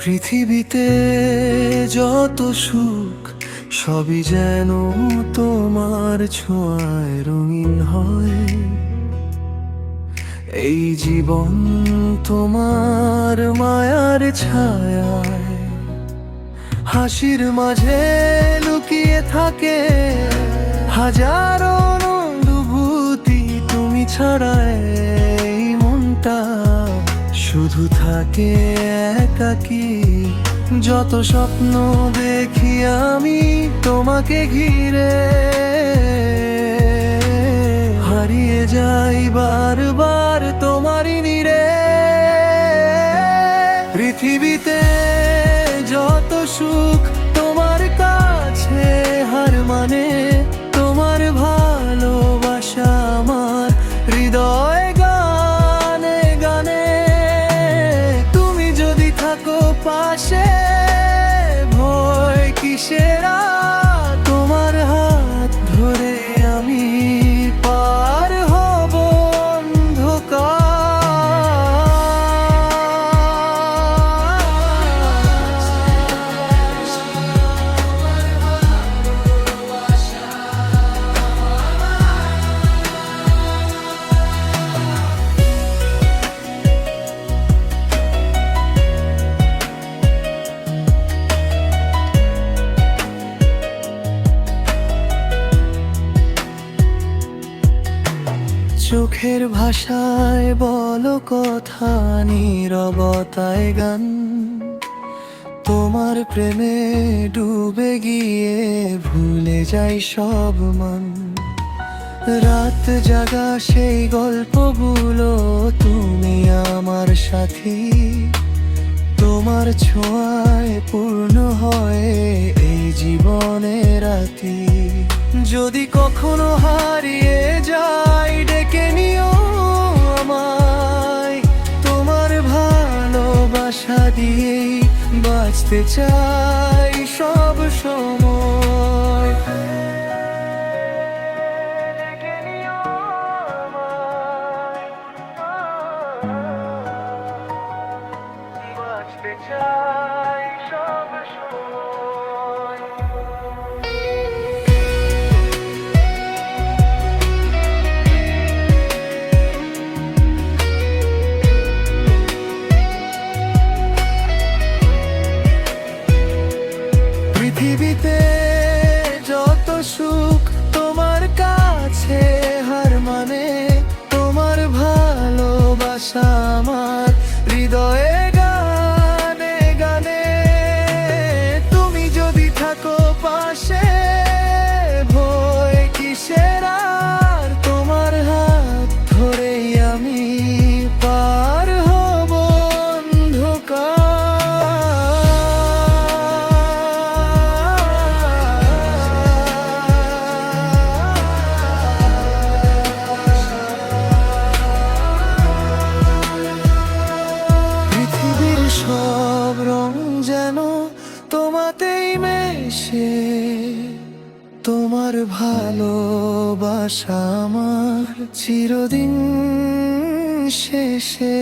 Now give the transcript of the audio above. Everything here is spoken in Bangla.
পৃথিবীতে যত সুখ সবই যেন তোমার ছোঁয়ায় রঙিন হয়। এই জীবন তোমার মায়ার ছায়ায়, হাসির মাঝে লুকিয়ে থাকে হাজারো অনুভূতি। তুমি ছাড়া এই মনটা শুধু থাকে একাকী। যত স্বপ্ন দেখি আমি তোমাকে ঘিরে, হারিয়ে যাই বারবার তোমারই নীড়ে। পৃথিবীতে যত সুখ তোমার কাছে হার মানে, তোমার ভালোবাসা আমার হৃদয় গানে গানে। তুমি যদি থাকো পাশে ভয় কিসের, তোমার হাত ধরে আমি পার হব অন্ধকার। চোখের ভাষায় বলো কথা, নীরবতায় গান। তোমার প্রেমে ডুবে গিয়ে ভুলে যাই সব মান। রাত জাগা সেই গল্পগুলো, তুমি আমার সাথী। তোমার ছোঁয়ায় পূর্ণ হয় এই জীবনের রাতি। যদি কখনো হারিয়ে যাই ডেকে নিও আমায়, তোমার ভালোবাসা দিয়েই বাঁচতে চাই সব সময়। ডেকে নিও আমায়, বাঁচতে চাই সব সময়। পৃথিবীতে যত সুখ তোমার কাছে হার মানে, তোমার ভালোবাসা আমার হৃদয়ে গানে গানে। তুমি যদি থাকো পাশে ভয় কিসের, তোমার হাত ধরেই আমি পার হব অন্ধকার। সব রং যেন তোমাতেই মেশে, তোমার ভালোবাসা আমার চিরদিন শেষে।